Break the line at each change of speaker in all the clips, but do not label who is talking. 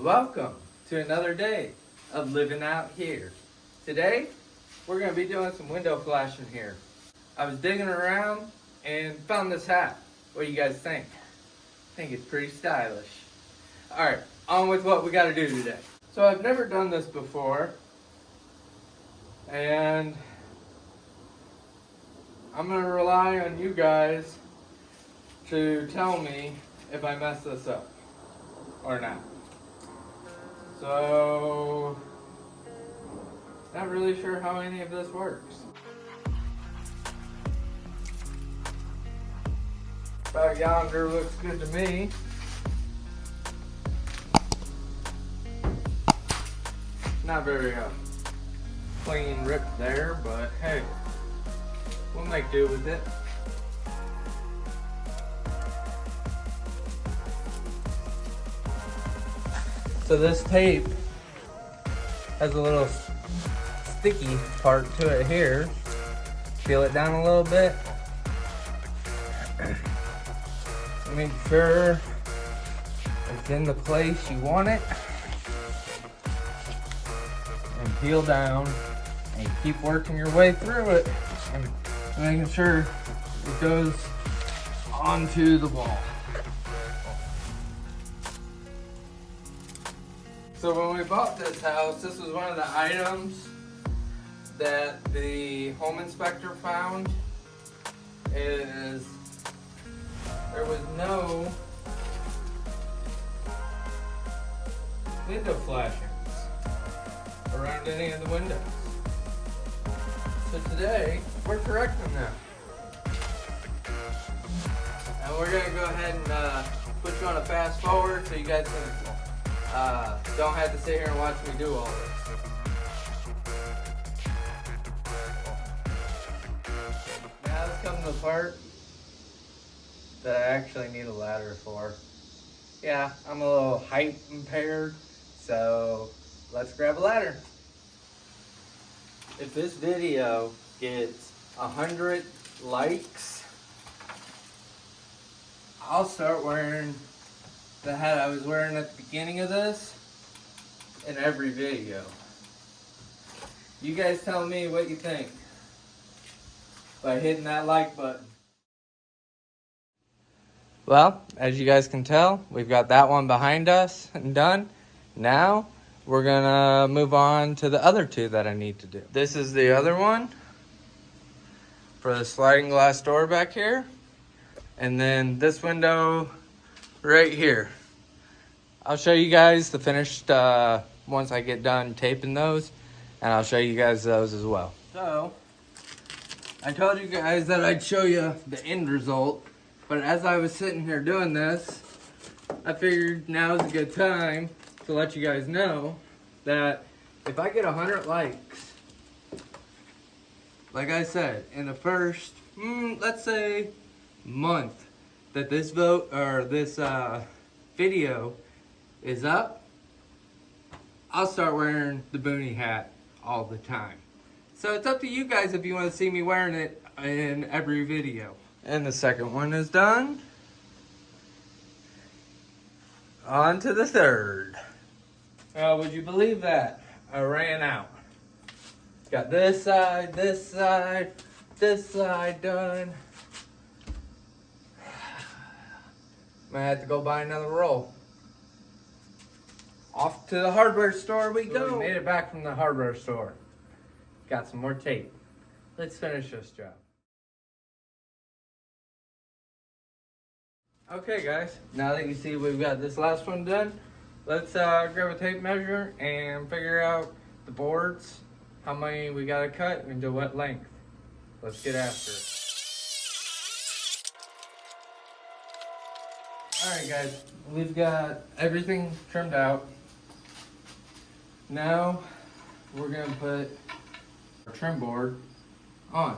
Welcome to another day of living out here. Today, we're going to be doing some window flashing here. I was digging around and found this hat. What do you guys think? I think it's pretty stylish. Alright, on with what we got to do today. So I've never done this before, and I'm going to rely on you guys to tell me if I mess this up or not. So, not really sure how any of this works. About yonder looks good to me. Not very clean rip there, but hey, we'll make do with it. So this tape has a little sticky part to it here. Peel it down a little bit. Make sure it's in the place you want it. And peel down and keep working your way through it and making sure it goes onto the wall. So when we bought this house, this was one of the items that the home inspector found. Is there was no window flashings around any of the windows. So today, we're correcting that. And we're gonna go ahead and put you on a fast forward so you guys can don't have to sit here and watch me do all this. Now let's come to the part that I actually need a ladder for. Yeah, I'm a little height impaired, so let's grab a ladder. If this video gets 100 likes, I'll start wearing the hat I was wearing at the beginning of this in every video. You guys tell me what you think by hitting that like button. Well, as you guys can tell, we've got that one behind us and done. Now, we're gonna move on to the other two that I need to do. This is the other one for the sliding glass door back here. And then this window right here. I'll show you guys the finished once I get done taping those, and I'll show you guys those as well. So, I told you guys that I'd show you the end result, but as I was sitting here doing this, I figured now's a good time to let you guys know that if I get 100 likes, like I said, in the first, let's say, month that this video is up, I'll start wearing the Boonie hat all the time. So it's up to you guys if you want to see me wearing it in every video. And the second one is done. On to the third. Would you believe that? I ran out. Got this side done. Might have to go buy another roll. Off to the hardware store we go. We made it back from the hardware store. Got some more tape. Let's finish this job. Okay guys, now that you see we've got this last one done, let's grab a tape measure and figure out the boards, how many we gotta cut and to what length. Let's get after it. Alright guys, we've got everything trimmed out. Now we're going to put our trim board on.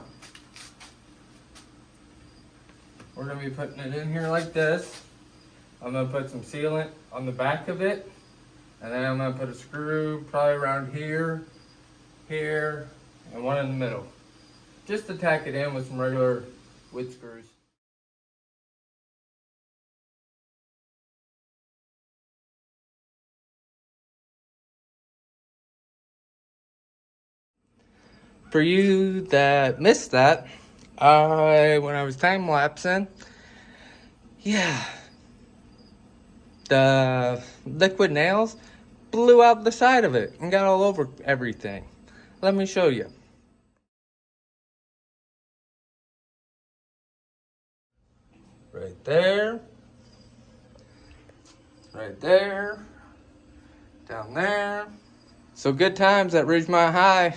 We're going to be putting it in here like this. I'm going to put some sealant on the back of it, and then I'm going to put a screw probably around here, here, and one in the middle. Just to tack it in with some regular wood screws. For you that missed that, when I was time lapsing, yeah, the liquid nails blew out the side of it and got all over everything. Let me show you. Right there. Right there. Down there. So good times at Ridgemont High.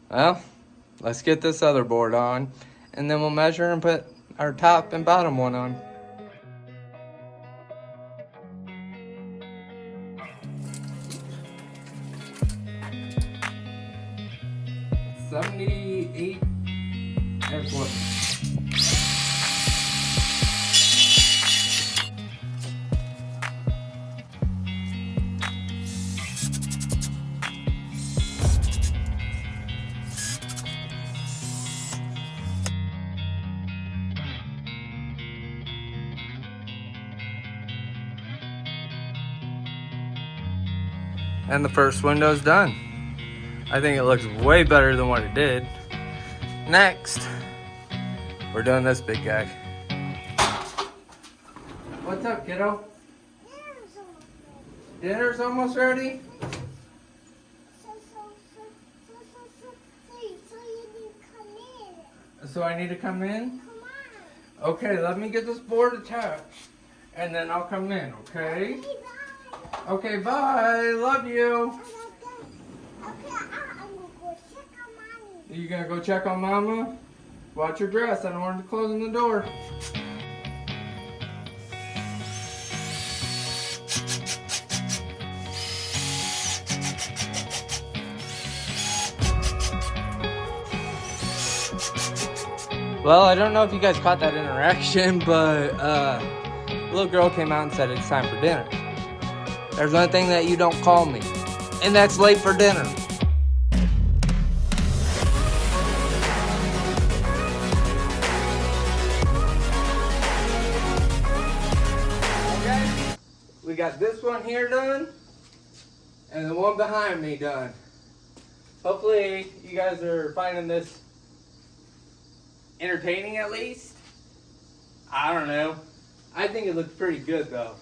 Well, let's get this other board on, and then we'll measure and put our top and bottom one on. $78 and what? And the first window's done. I think it looks way better than what it did. Next, we're doing this big guy. What's up, kiddo? Dinner's almost ready? So I need to come in?
Come on.
Okay, let me get this board attached, and then I'll come in, okay? Okay, bye. Love you. You gonna go check on Mama? Watch your dress. I don't want her closing the door. Well, I don't know if you guys caught that interaction, but a little girl came out and said it's time for dinner. There's one thing that you don't call me, and that's late for dinner. Okay, we got this one here done, and the one behind me done. Hopefully you guys are finding this entertaining at least. I don't know. I think it looks pretty good though.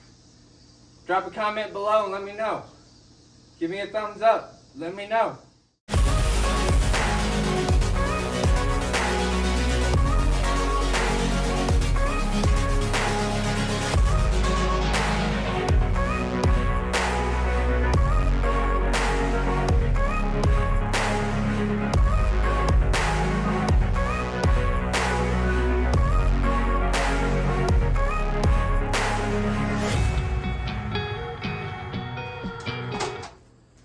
Drop a comment below and let me know. Give me a thumbs up. Let me know.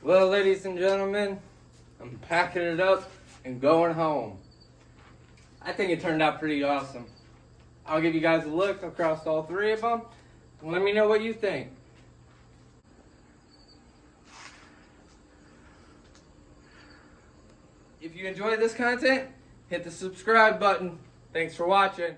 Well, ladies and gentlemen, I'm packing it up and going home. I think it turned out pretty awesome. I'll give you guys a look across all three of them and let me know what you think. If you enjoyed this content, hit the subscribe button. Thanks for watching.